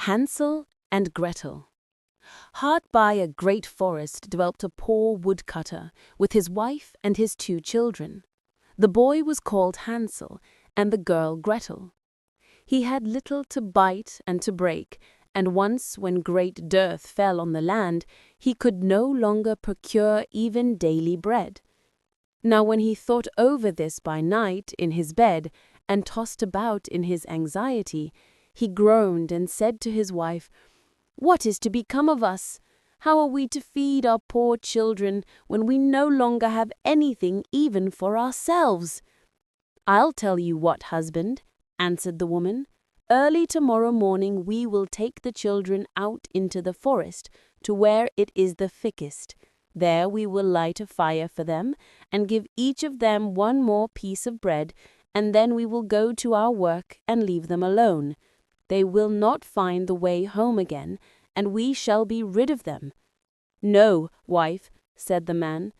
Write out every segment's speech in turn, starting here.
Hansel and Gretel. Hard by a great forest dwelt a poor woodcutter with his wife and his 2 children. The boy was called Hansel and the girl Gretel. He had little to bite and to break, and once when great dearth fell on the land, he could no longer procure even daily bread. Now when he thought over this by night in his bed, and tossed about in his anxiety, he groaned and said to his wife, "What is to become of us? How are we to feed our poor children when we no longer have anything even for ourselves?" "I'll tell you what, husband," answered the woman. "Early tomorrow morning we will take the children out into the forest to where it is the thickest. There we will light a fire for them and give each of them 1 more piece of bread, and then we will go to our work and leave them alone. They will not find the way home again, and we shall be rid of them." "No, wife," said the man,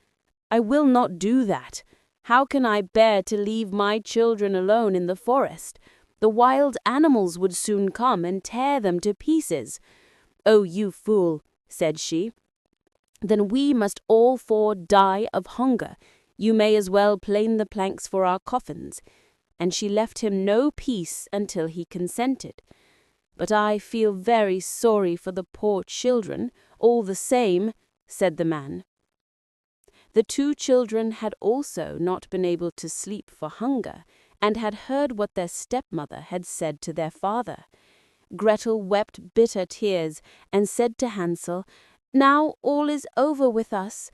"I will not do that. How can I bear to leave my children alone in the forest? The wild animals would soon come and tear them to pieces." "Oh, you fool," said she. "Then we must all 4 die of hunger. You may as well plane the planks for our coffins." And she left him no peace until he consented. "But I feel very sorry for the poor children, all the same," said the man. The 2 children had also not been able to sleep for hunger, and had heard what their stepmother had said to their father. Gretel wept bitter tears, and said to Hansel, "Now all is over with us."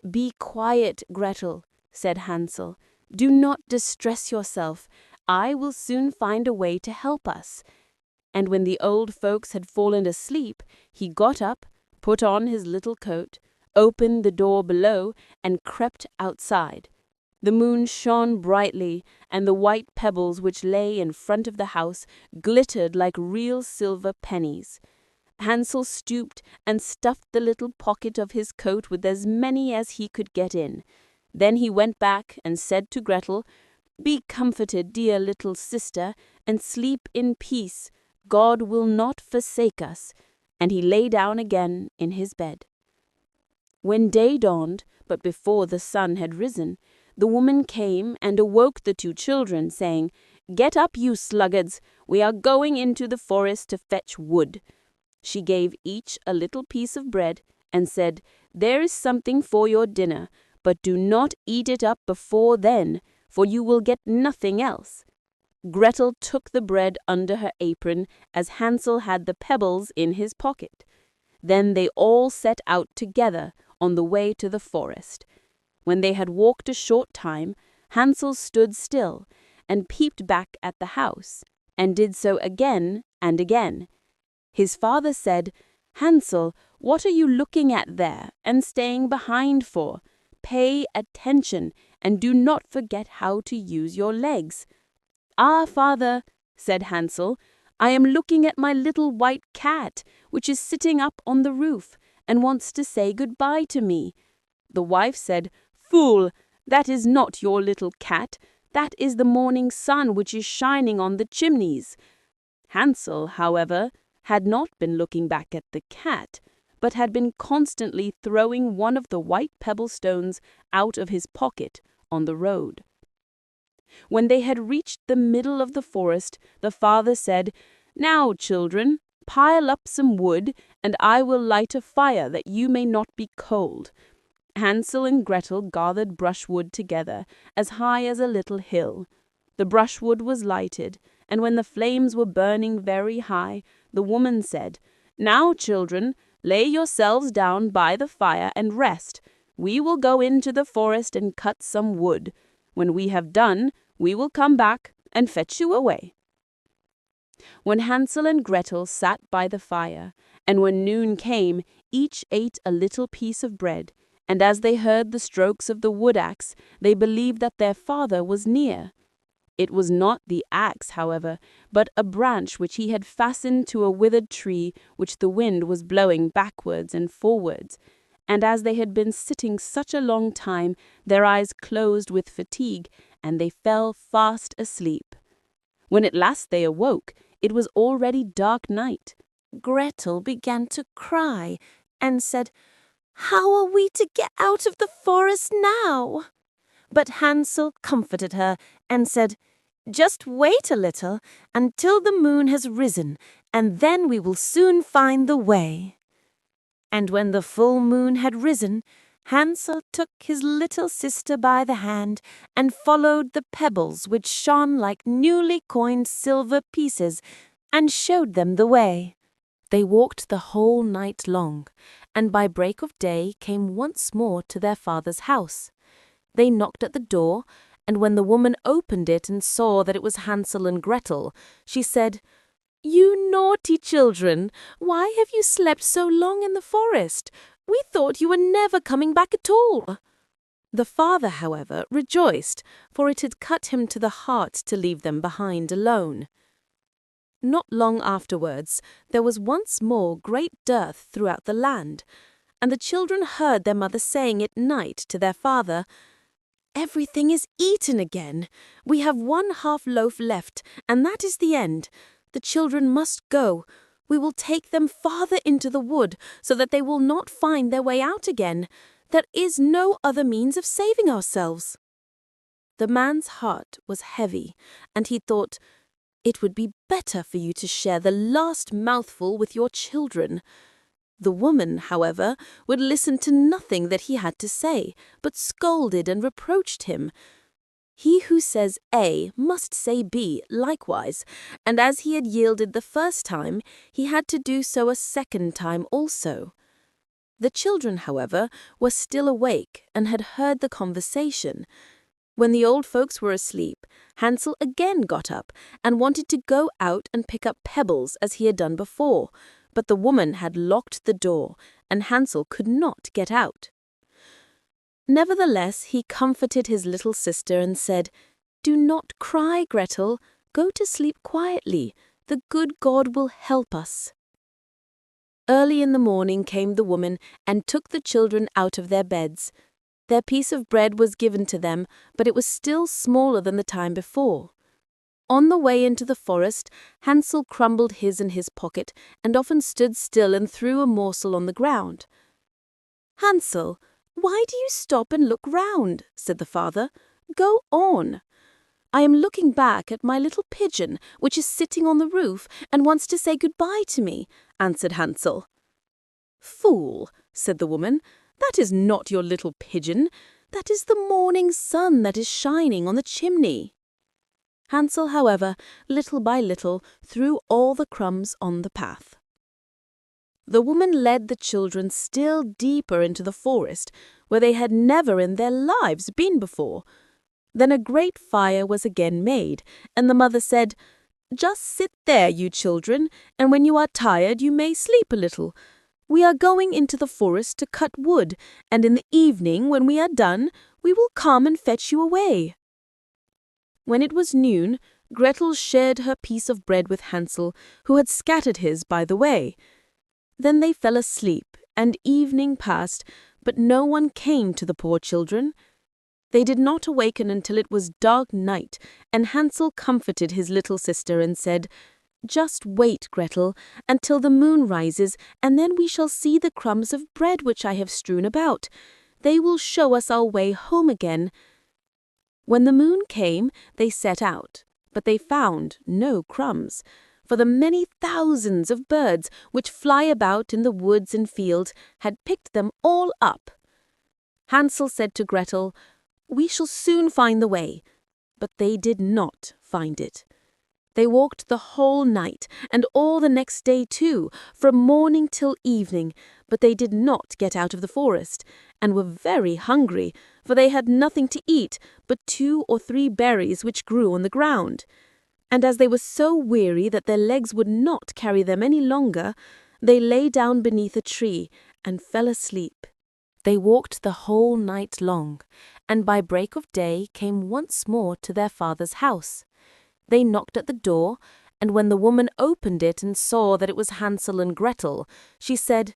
"Be quiet, Gretel," said Hansel. "Do not distress yourself. I will soon find a way to help us." And when the old folks had fallen asleep, he got up, put on his little coat, opened the door below, and crept outside. The moon shone brightly, and the white pebbles which lay in front of the house glittered like real silver pennies. Hansel stooped and stuffed the little pocket of his coat with as many as he could get in. Then he went back and said to Gretel, "Be comforted, dear little sister, and sleep in peace. God will not forsake us." And he lay down again in his bed. When day dawned, but before the sun had risen, the woman came and awoke the 2 children, saying, "Get up, you sluggards, we are going into the forest to fetch wood." She gave each a little piece of bread, and said, "There is something for your dinner, but do not eat it up before then, for you will get nothing else." Gretel took the bread under her apron, as Hansel had the pebbles in his pocket. Then they all set out together on the way to the forest. When they had walked a short time, Hansel stood still and peeped back at the house, and did so again and again. His father said, "Hansel, what are you looking at there and staying behind for? Pay attention, and do not forget how to use your legs." "Ah, father," said Hansel, "I am looking at my little white cat, which is sitting up on the roof, and wants to say good-bye to me." The wife said, "Fool, that is not your little cat, that is the morning sun which is shining on the chimneys." Hansel, however, had not been looking back at the cat, but had been constantly throwing one of the white pebble stones out of his pocket on the road. When they had reached the middle of the forest, the father said, "Now, children, pile up some wood, and I will light a fire that you may not be cold." Hansel and Gretel gathered brushwood together, as high as a little hill. The brushwood was lighted, and when the flames were burning very high, the woman said, "Now, children, lay yourselves down by the fire and rest. We will go into the forest and cut some wood. When we have done, we will come back and fetch you away." When Hansel and Gretel sat by the fire, and when noon came, each ate a little piece of bread, and as they heard the strokes of the wood-axe, they believed that their father was near. It was not the axe, however, but a branch which he had fastened to a withered tree which the wind was blowing backwards and forwards, and as they had been sitting such a long time, their eyes closed with fatigue, and they fell fast asleep. When at last they awoke, it was already dark night. Gretel began to cry and said, "How are we to get out of the forest now?" But Hansel comforted her and said, "Just wait a little until the moon has risen, and then we will soon find the way." And when the full moon had risen, Hansel took his little sister by the hand and followed the pebbles which shone like newly coined silver pieces, and showed them the way. They walked the whole night long, and by break of day came once more to their father's house. They knocked at the door, and when the woman opened it and saw that it was Hansel and Gretel, she said, "You naughty children, why have you slept so long in the forest? We thought you were never coming back at all." The father, however, rejoiced, for it had cut him to the heart to leave them behind alone. Not long afterwards, there was once more great dearth throughout the land, and the children heard their mother saying at night to their father, "Everything is eaten again. We have 1/2 loaf left, and that is the end. The children must go. We will take them farther into the wood, so that they will not find their way out again. There is no other means of saving ourselves." The man's heart was heavy, and he thought, "It would be better for you to share the last mouthful with your children." The woman, however, would listen to nothing that he had to say, but scolded and reproached him. He who says A must say B likewise, and as he had yielded the first time, he had to do so a second time also. The children, however, were still awake and had heard the conversation. When the old folks were asleep, Hansel again got up and wanted to go out and pick up pebbles as he had done before, but the woman had locked the door, and Hansel could not get out. Nevertheless, he comforted his little sister and said, "Do not cry, Gretel. Go to sleep quietly. The good God will help us." Early in the morning came the woman and took the children out of their beds. Their piece of bread was given to them, but it was still smaller than the time before. On the way into the forest, Hansel crumbled his in his pocket and often stood still and threw a morsel on the ground. "Hansel, why do you stop and look round?" said the father. "Go on." "I am looking back at my little pigeon, which is sitting on the roof and wants to say goodbye to me," answered Hansel. "Fool," said the woman, "that is not your little pigeon. That is the morning sun that is shining on the chimney." Hansel, however, little by little, threw all the crumbs on the path. The woman led the children still deeper into the forest, where they had never in their lives been before. Then a great fire was again made, and the mother said, "Just sit there, you children, and when you are tired you may sleep a little. We are going into the forest to cut wood, and in the evening, when we are done, we will come and fetch you away." When it was noon, Gretel shared her piece of bread with Hansel, who had scattered his by the way. Then they fell asleep, and evening passed, but no one came to the poor children. They did not awaken until it was dark night, and Hansel comforted his little sister and said, "Just wait, Gretel, until the moon rises, and then we shall see the crumbs of bread which I have strewn about. They will show us our way home again." When the moon came, they set out, but they found no crumbs, for the many thousands of birds which fly about in the woods and fields had picked them all up. Hansel said to Gretel, "We shall soon find the way," but they did not find it. They walked the whole night, and all the next day too, from morning till evening, but they did not get out of the forest, and were very hungry, for they had nothing to eat but 2 or 3 berries which grew on the ground. And as they were so weary that their legs would not carry them any longer, they lay down beneath a tree and fell asleep. They walked the whole night long, and by break of day came once more to their father's house. They knocked at the door, and when the woman opened it and saw that it was Hansel and Gretel, she said,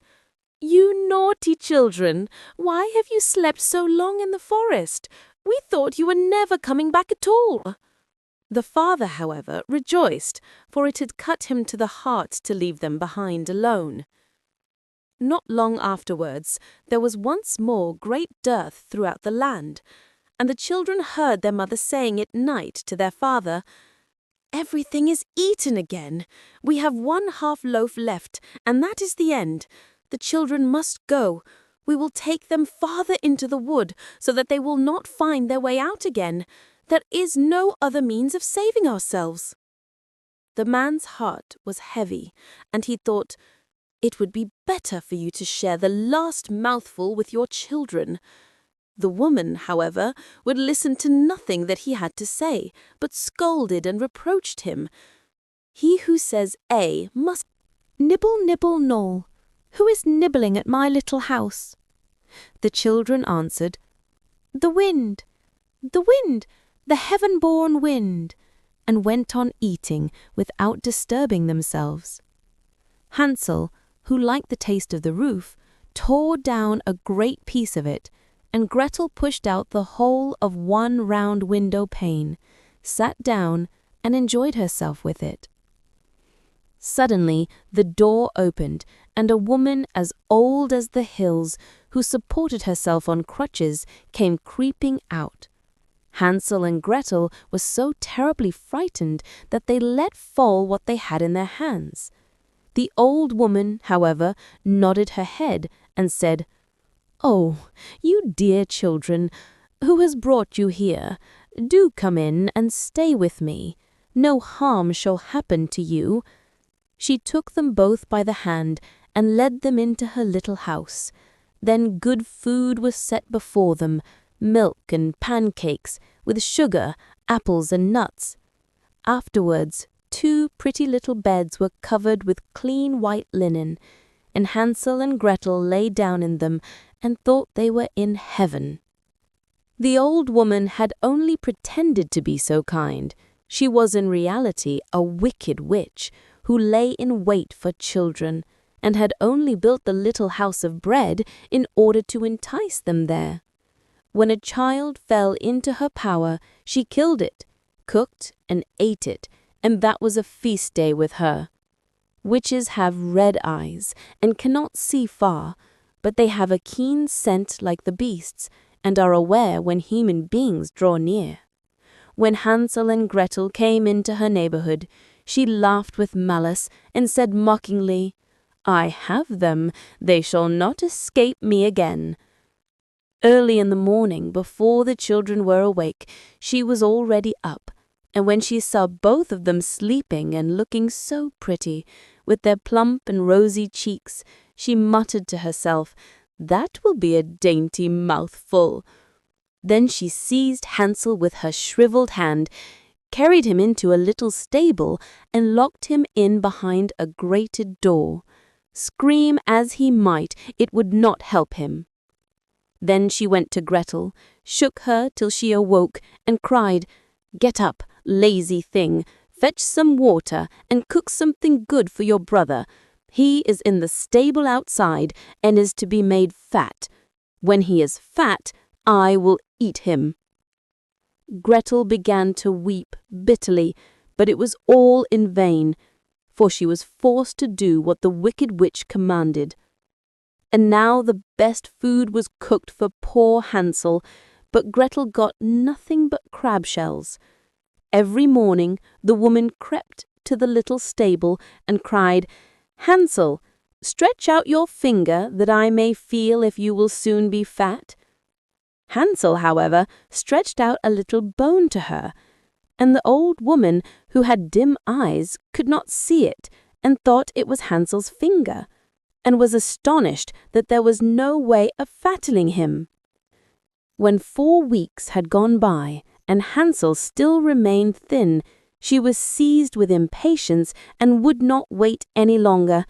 "You naughty children, why have you slept so long in the forest? We thought you were never coming back at all." The father, however, rejoiced, for it had cut him to the heart to leave them behind alone. Not long afterwards, there was once more great dearth throughout the land, and the children heard their mother saying at night to their father, "Everything is eaten again. We have 1/2 loaf left, and that is the end. The children must go. We will take them farther into the wood, so that they will not find their way out again. There is no other means of saving ourselves." The man's heart was heavy, and he thought, "It would be better for you to share the last mouthful with your children." The woman, however, would listen to nothing that he had to say, but scolded and reproached him. "He who says A must nibble, nibble, gnaw. Who is nibbling at my little house?" The children answered, "The wind, the wind, the heaven-born wind," and went on eating without disturbing themselves. Hansel, who liked the taste of the roof, tore down a great piece of it, and Gretel pushed out the whole of one round window pane, sat down, and enjoyed herself with it. Suddenly the door opened, and a woman as old as the hills, who supported herself on crutches, came creeping out. Hansel and Gretel were so terribly frightened that they let fall what they had in their hands. The old woman, however, nodded her head and said, "Oh, you dear children, who has brought you here? Do come in and stay with me. No harm shall happen to you." She took them both by the hand and led them into her little house. Then good food was set before them, milk and pancakes, with sugar, apples and nuts. Afterwards, 2 pretty little beds were covered with clean white linen, and Hansel and Gretel lay down in them and thought they were in heaven. The old woman had only pretended to be so kind. She was in reality a wicked witch, who lay in wait for children, and had only built the little house of bread in order to entice them there. When a child fell into her power, she killed it, cooked and ate it, and that was a feast day with her. Witches have red eyes and cannot see far, but they have a keen scent like the beasts, and are aware when human beings draw near. When Hansel and Gretel came into her neighborhood, she laughed with malice and said mockingly, "I have them, they shall not escape me again." Early in the morning, before the children were awake, she was already up, and when she saw both of them sleeping and looking so pretty, with their plump and rosy cheeks, she muttered to herself, "That will be a dainty mouthful." Then she seized Hansel with her shriveled hand, carried him into a little stable, and locked him in behind a grated door. Scream as he might, it would not help him. Then she went to Gretel, shook her till she awoke, and cried, "Get up, lazy thing, fetch some water, and cook something good for your brother. He is in the stable outside, and is to be made fat. When he is fat, I will eat him." Gretel began to weep bitterly, but it was all in vain, for she was forced to do what the wicked witch commanded. And now the best food was cooked for poor Hansel, but Gretel got nothing but crab shells. Every morning the woman crept to the little stable and cried, "Hansel, stretch out your finger that I may feel if you will soon be fat." Hansel, however, stretched out a little bone to her, and the old woman, who had dim eyes, could not see it, and thought it was Hansel's finger, and was astonished that there was no way of fattening him. When 4 weeks had gone by, and Hansel still remained thin, she was seized with impatience and would not wait any longer.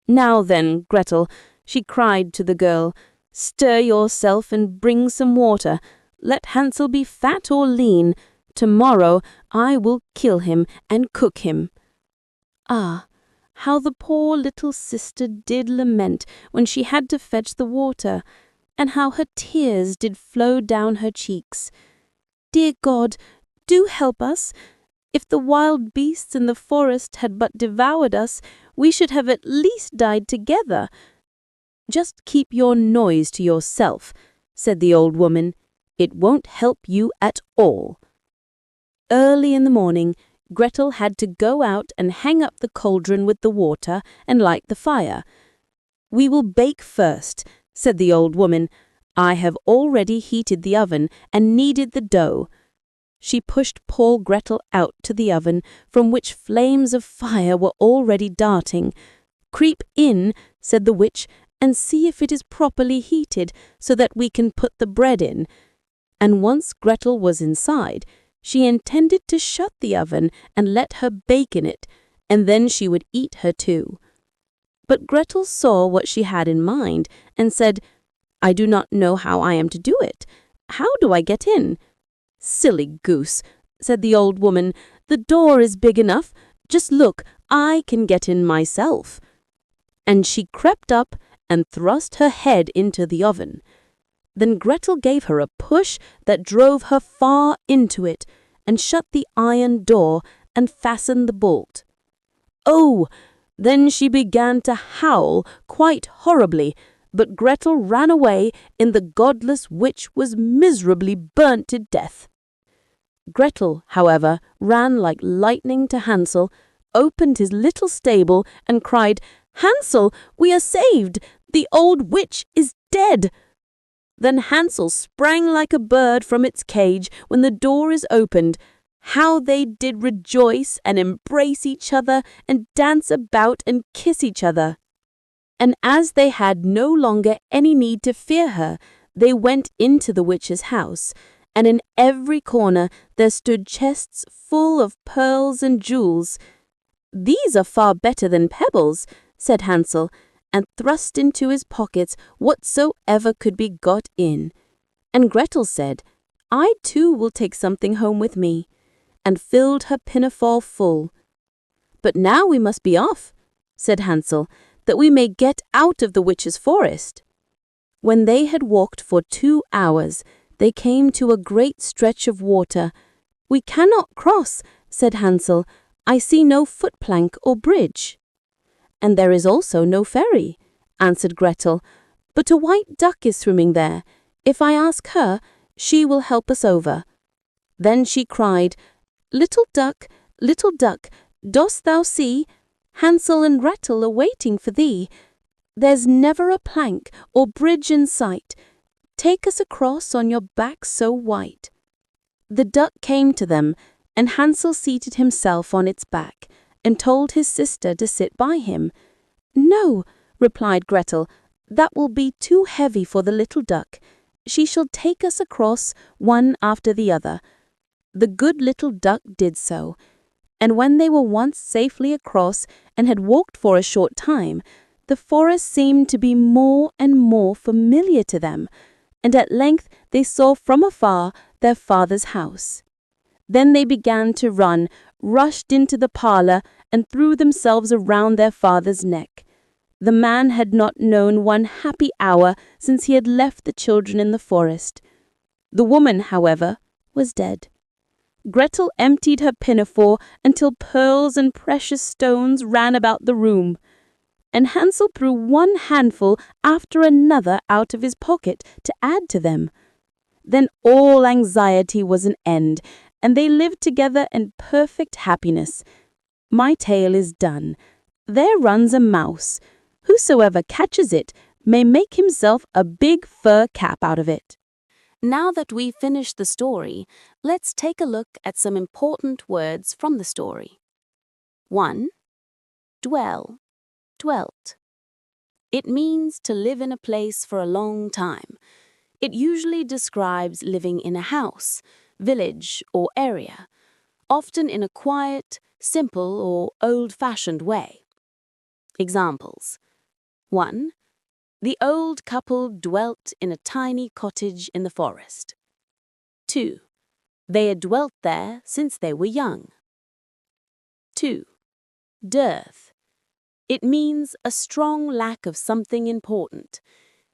"Now then, Gretel," she cried to the girl, "stir yourself and bring some water. Let Hansel be fat or lean. Tomorrow I will kill him and cook him." Ah, how the poor little sister did lament when she had to fetch the water, and how her tears did flow down her cheeks. "Dear God, do help us. If the wild beasts in the forest had but devoured us, we should have at least died together." "Just keep your noise to yourself," said the old woman. "It won't help you at all." Early in the morning, Gretel had to go out and hang up the cauldron with the water and light the fire. "We will bake first," said the old woman. "I have already heated the oven and kneaded the dough." She pushed poor Gretel out to the oven, from which flames of fire were already darting. "Creep in," said the witch, "and see if it is properly heated, so that we can put the bread in." And once Gretel was inside, she intended to shut the oven and let her bake in it, and then she would eat her too. But Gretel saw what she had in mind and said, "I do not know how I am to do it. How do I get in?" "Silly goose," said the old woman. "The door is big enough. Just look, I can get in myself." And she crept up and thrust her head into the oven. Then Gretel gave her a push that drove her far into it, and shut the iron door and fastened the bolt. Oh! Then she began to howl quite horribly, but Gretel ran away, and the godless witch was miserably burnt to death. Gretel, however, ran like lightning to Hansel, opened his little stable, and cried, "Hansel, we are saved! The old witch is dead!" Then Hansel sprang like a bird from its cage when the door is opened. How they did rejoice and embrace each other and dance about and kiss each other. And as they had no longer any need to fear her, they went into the witch's house, and in every corner there stood chests full of pearls and jewels. "These are far better than pebbles," said Hansel, and thrust into his pockets whatsoever could be got in. And Gretel said, "I too will take something home with me," and filled her pinafore full. "But now we must be off," said Hansel, "that we may get out of the witch's forest." When they had walked for 2 hours, they came to a great stretch of water. "We cannot cross," said Hansel. "I see no footplank or bridge." "And there is also no ferry," answered Gretel, "but a white duck is swimming there. If I ask her, she will help us over." Then she cried, little duck, dost thou see? Hansel and Gretel are waiting for thee. There's never a plank or bridge in sight. Take us across on your back so white." The duck came to them, and Hansel seated himself on its back, and told his sister to sit by him. "No," replied Gretel, "that will be too heavy for the little duck. She shall take us across, one after the other." The good little duck did so, and when they were once safely across and had walked for a short time, the forest seemed to be more and more familiar to them, and at length they saw from afar their father's house. Then they began to run, rushed into the parlour, and threw themselves around their father's neck. The man had not known one happy hour since he had left the children in the forest. The woman, however, was dead. Gretel emptied her pinafore until pearls and precious stones ran about the room, and Hansel threw one handful after another out of his pocket to add to them. Then all anxiety was an end, and they lived together in perfect happiness. My tale is done. There runs a mouse. Whosoever catches it may make himself a big fur cap out of it. Now that we've finished the story, let's take a look at some important words from the story. 1. Dwell, dwelt. It means to live in a place for a long time. It usually describes living in a house, village, or area, often in a quiet, simple, or old-fashioned way. Examples. 1. The old couple dwelt in a tiny cottage in the forest. 2. They had dwelt there since they were young. 2. Dearth. It means a strong lack of something important.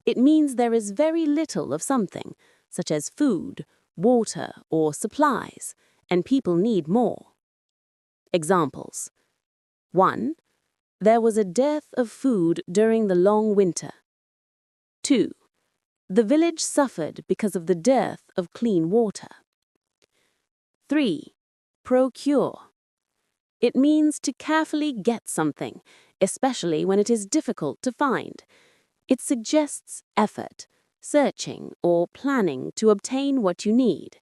It means there is very little of something, such as food, water, or supplies, and people need more. Examples. 1. There was a dearth of food during the long winter. 2. The village suffered because of the dearth of clean water. 3. Procure. It means to carefully get something, especially when it is difficult to find. It suggests effort, searching, or planning to obtain what you need.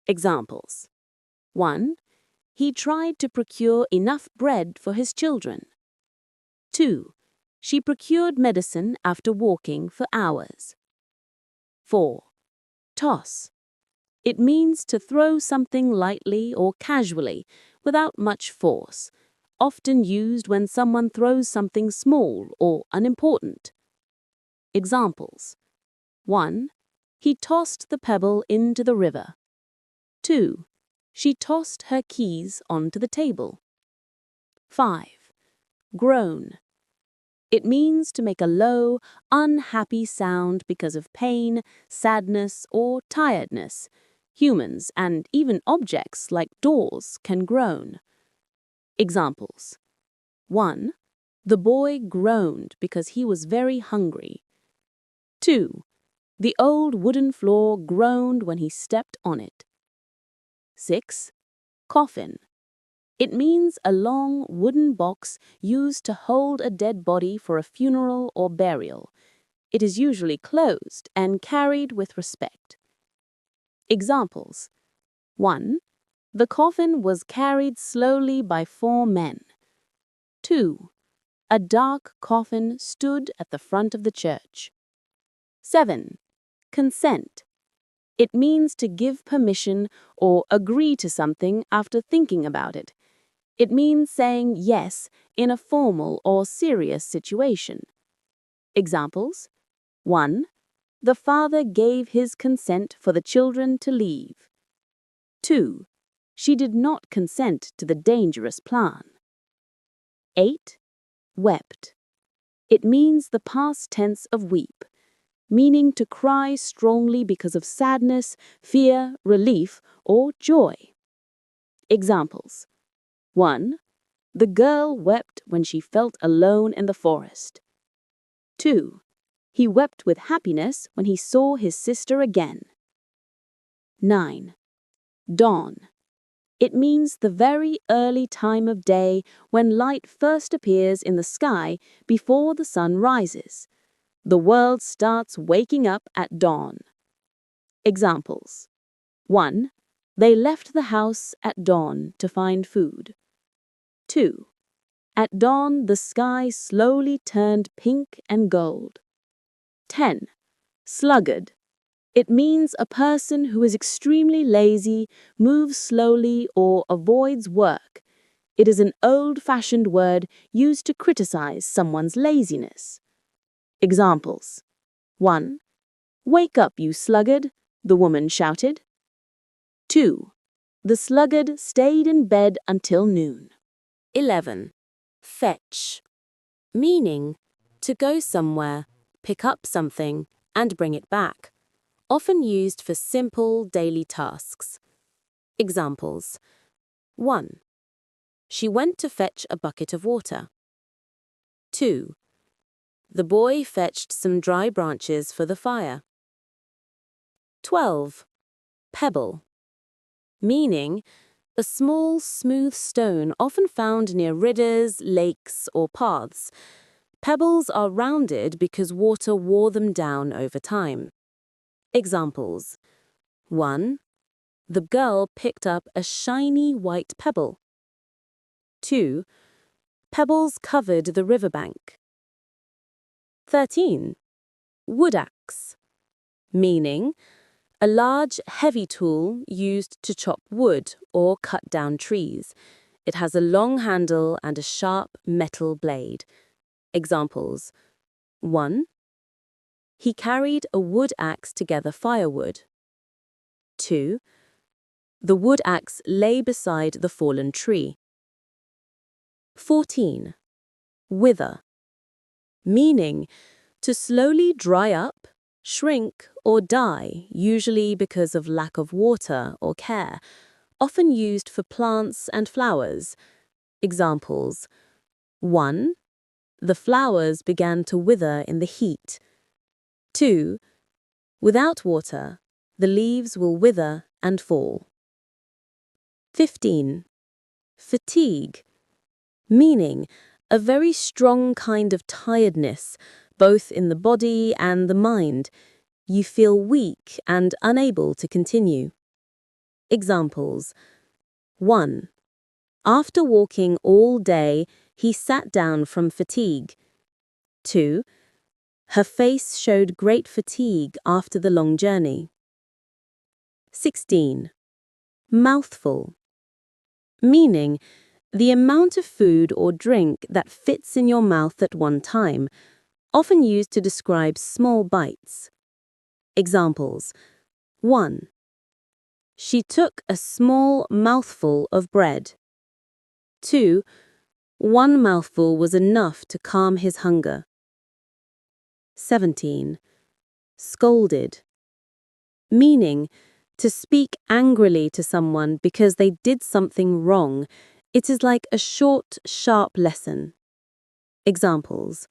Examples. 1. He tried to procure enough bread for his children. 2. She procured medicine after walking for hours. 4. Toss. It means to throw something lightly or casually, without much force, often used when someone throws something small or unimportant. Examples. 1. He tossed the pebble into the river. 2. She tossed her keys onto the table. 5. Groan. It means to make a low, unhappy sound because of pain, sadness, or tiredness. Humans and even objects like doors can groan. Examples. 1. The boy groaned because he was very hungry. 2. The old wooden floor groaned when he stepped on it. 6. Coffin. It means a long wooden box used to hold a dead body for a funeral or burial. It is usually closed and carried with respect. Examples. 1. The coffin was carried slowly by 4 men. 2. A dark coffin stood at the front of the church. 7. Consent. It means to give permission or agree to something after thinking about it. It means saying yes in a formal or serious situation. Examples. 1. The father gave his consent for the children to leave. 2. She did not consent to the dangerous plan. 8. Wept. It means the past tense of weep, meaning to cry strongly because of sadness, fear, relief, or joy. Examples. 1. The girl wept when she felt alone in the forest. 2. He wept with happiness when he saw his sister again. 9. Dawn. It means the very early time of day when light first appears in the sky before the sun rises. The world starts waking up at dawn. Examples. 1. They left the house at dawn to find food. 2. At dawn, the sky slowly turned pink and gold. 10. Sluggard. It means a person who is extremely lazy, moves slowly, or avoids work. It is an old-fashioned word used to criticize someone's laziness. Examples. 1. Wake up, you sluggard, the woman shouted. 2. The sluggard stayed in bed until noon. 11. Fetch. Meaning, to go somewhere, pick up something, and bring it back. Often used for simple daily tasks. Examples. 1. She went to fetch a bucket of water. 2. The boy fetched some dry branches for the fire. 12. Pebble. Meaning, a small, smooth stone often found near rivers, lakes, or paths. Pebbles are rounded because water wore them down over time. Examples. 1. The girl picked up a shiny white pebble. 2. Pebbles covered the riverbank. 13. Wood axe. Meaning, a large, heavy tool used to chop wood or cut down trees. It has a long handle and a sharp metal blade. Examples. 1. He carried a wood axe to gather firewood. 2. The wood axe lay beside the fallen tree. 14. Wither. Meaning, to slowly dry up, shrink, or die, usually because of lack of water or care. often used for plants and flowers. Examples: 1. The flowers began to wither in the heat. 2. Without water, the leaves will wither and fall. 15. Fatigue, meaning a very strong kind of tiredness, both in the body and the mind. You feel weak and unable to continue. Examples: 1. After walking all day, he sat down from fatigue. 2. Her face showed great fatigue after the long journey. 16. Mouthful, meaning the amount of food or drink that fits in your mouth at one time, often used to describe small bites. Examples: 1. She took a small mouthful of bread. 2. One mouthful was enough to calm his hunger. 17. Scolded, meaning to speak angrily to someone because they did something wrong. It is like a short, sharp lesson. Examples: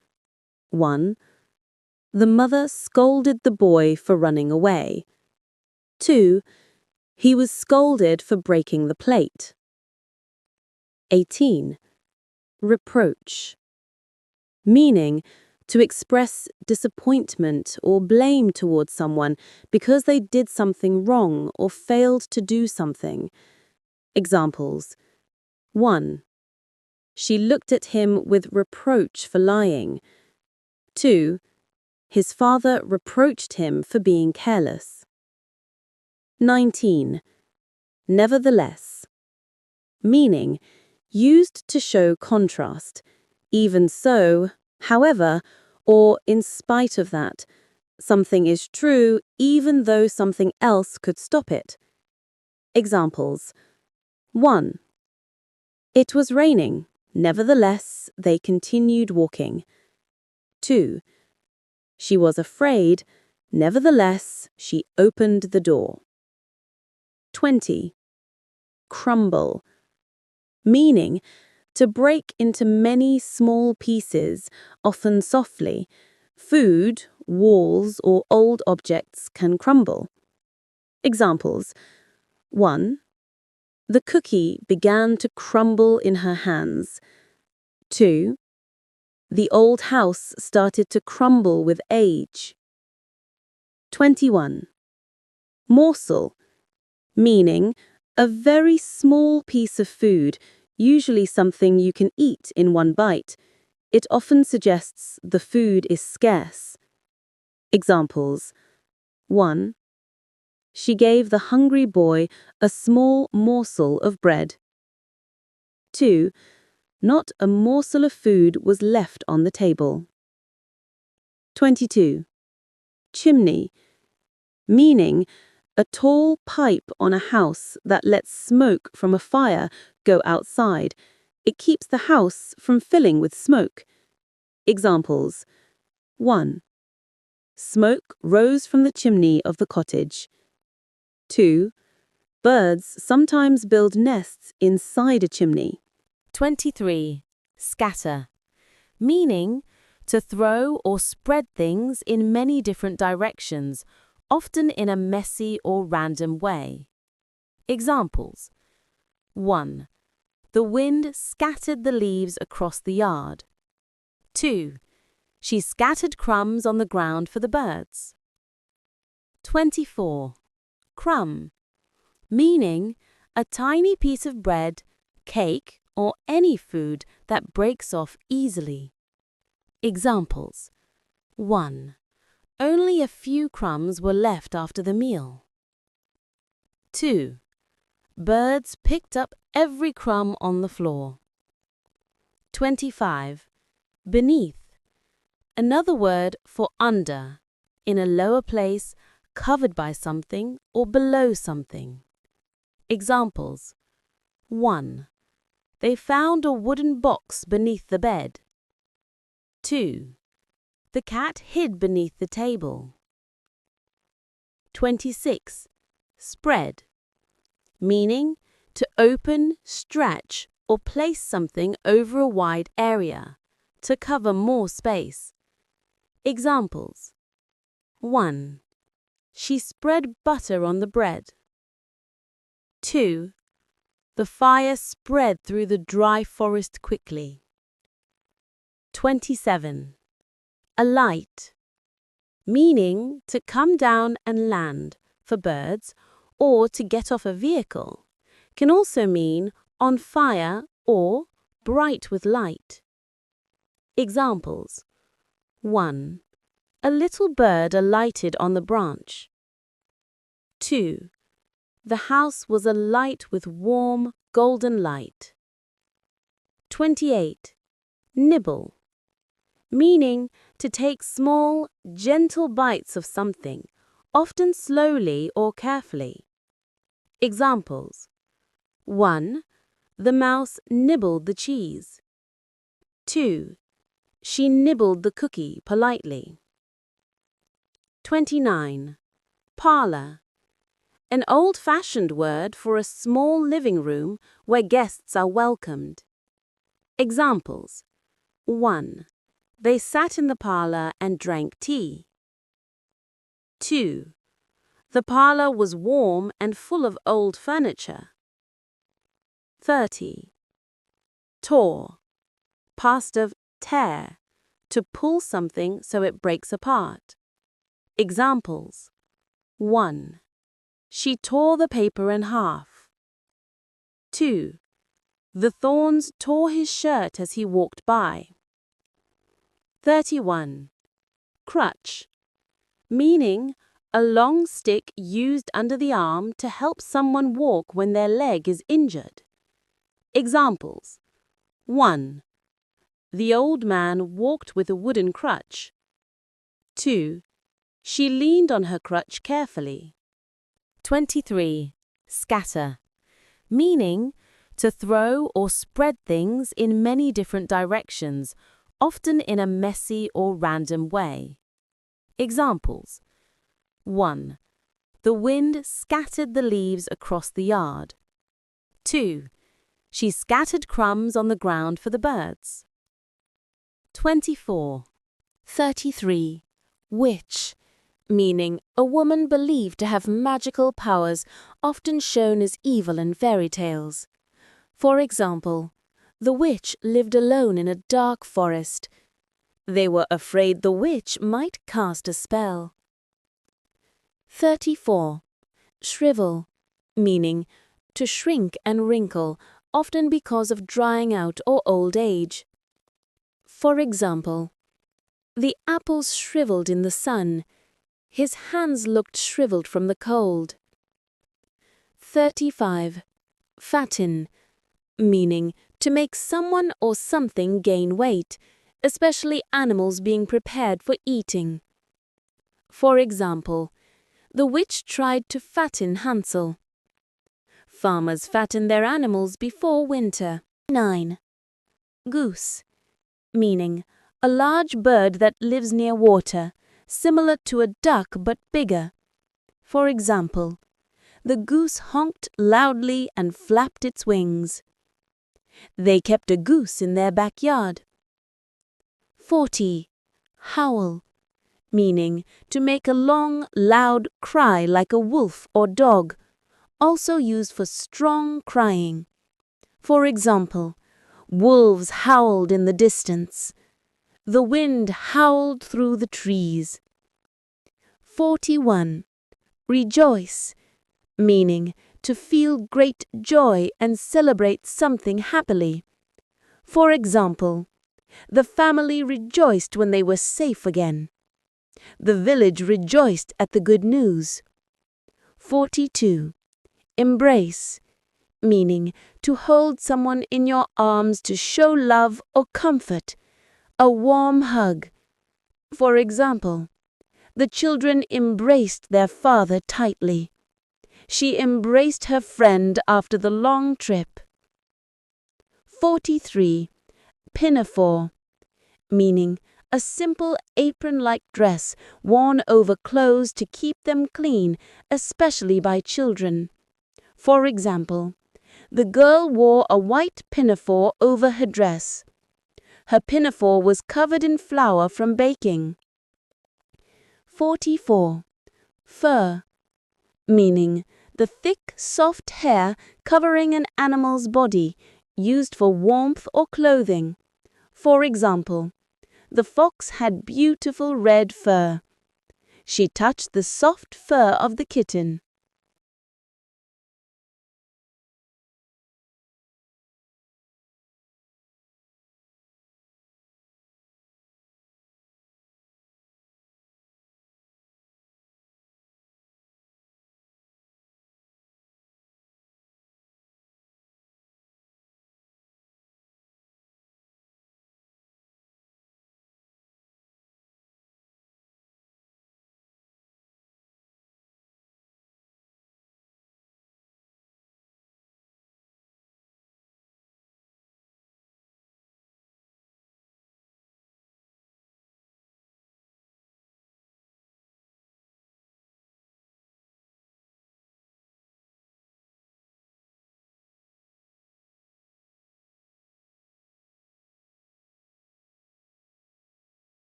1. The mother scolded the boy for running away. 2. He was scolded for breaking the plate. 18. Reproach, meaning to express disappointment or blame towards someone because they did something wrong or failed to do something. Examples: 1. She looked at him with reproach for lying. 2. His father reproached him for being careless. 19. Nevertheless, meaning used to show contrast. Even so, however, or in spite of that, something is true even though something else could stop it. Examples: 1. It was raining. Nevertheless, they continued walking. 2. She was afraid. Nevertheless, she opened the door. 20. Crumble, meaning to break into many small pieces, often softly. Food, walls, or old objects can crumble. Examples: 1. The cookie began to crumble in her hands. 2. The old house started to crumble with age. 21. Morsel, meaning a very small piece of food, usually something you can eat in one bite. It often suggests the food is scarce. Examples: 1. She gave the hungry boy a small morsel of bread. 2. Not a morsel of food was left on the table. 22. Chimney, meaning a tall pipe on a house that lets smoke from a fire go outside. It keeps the house from filling with smoke. Examples: 1. Smoke rose from the chimney of the cottage. 2. Birds sometimes build nests inside a chimney. 23. Scatter, meaning to throw or spread things in many different directions, often in a messy or random way. Examples: 1. The wind scattered the leaves across the yard. 2. She scattered crumbs on the ground for the birds. 24. Crumb, meaning a tiny piece of bread, cake, or any food that breaks off easily. Examples: 1. Only a few crumbs were left after the meal. 2. Birds picked up every crumb on the floor. 25. Beneath, another word for under, in a lower place, covered by something or below something. Examples: 1. They found a wooden box beneath the bed. 2. The cat hid beneath the table. 26. Spread, meaning to open, stretch, or place something over a wide area, to cover more space. Examples. 1. She spread butter on the bread. 2. The fire spread through the dry forest quickly. 27. Alight, meaning to come down and land for birds or to get off a vehicle, can also mean on fire or bright with light. Examples. 1. A little bird alighted on the branch. 2. The house was alight with warm, golden light. 28. Nibble, meaning to take small, gentle bites of something, often slowly or carefully. Examples. 1. The mouse nibbled the cheese. 2. She nibbled the cookie politely. 29. Parlor, an old-fashioned word for a small living room where guests are welcomed. Examples. 1. They sat in the parlor and drank tea. 2. The parlor was warm and full of old furniture. 30. Tore, past of tear, to pull something so it breaks apart. Examples. 1. She tore the paper in half. 2. The thorns tore his shirt as he walked by. 31. Crutch, meaning a long stick used under the arm to help someone walk when their leg is injured. Examples. 1. The old man walked with a wooden crutch. 2. She leaned on her crutch carefully. 23. Scatter, meaning to throw or spread things in many different directions, often in a messy or random way. Examples. 1. The wind scattered the leaves across the yard. 2. She scattered crumbs on the ground for the birds. 24. 33. Witch, meaning a woman believed to have magical powers, often shown as evil in fairy tales. For example, the witch lived alone in a dark forest. They were afraid the witch might cast a spell. 34. Shrivel, meaning to shrink and wrinkle, often because of drying out or old age. For example, the apples shriveled in the sun. His hands looked shriveled from the cold. 35. Fatten, meaning to make someone or something gain weight, especially animals being prepared for eating. For example, the witch tried to fatten Hansel. Farmers fatten their animals before winter. 9. Goose, meaning a large bird that lives near water, similar to a duck but bigger. For example, the goose honked loudly and flapped its wings. They kept a goose in their backyard. 40. Howl, meaning to make a long, loud cry like a wolf or dog, also used for strong crying. For example, wolves howled in the distance. The wind howled through the trees. 41. Rejoice, meaning to feel great joy and celebrate something happily. For example, the family rejoiced when they were safe again. The village rejoiced at the good news. 42. Embrace, meaning to hold someone in your arms to show love or comfort, a warm hug. For example, the children embraced their father tightly. She embraced her friend after the long trip. 43. Pinafore, meaning a simple apron-like dress worn over clothes to keep them clean, especially by children. For example, The girl wore a white pinafore over her dress. Her pinafore was covered in flour from baking. 44. Fur, meaning the thick, soft hair covering an animal's body, used for warmth or clothing. For example, the fox had beautiful red fur. She touched the soft fur of the kitten.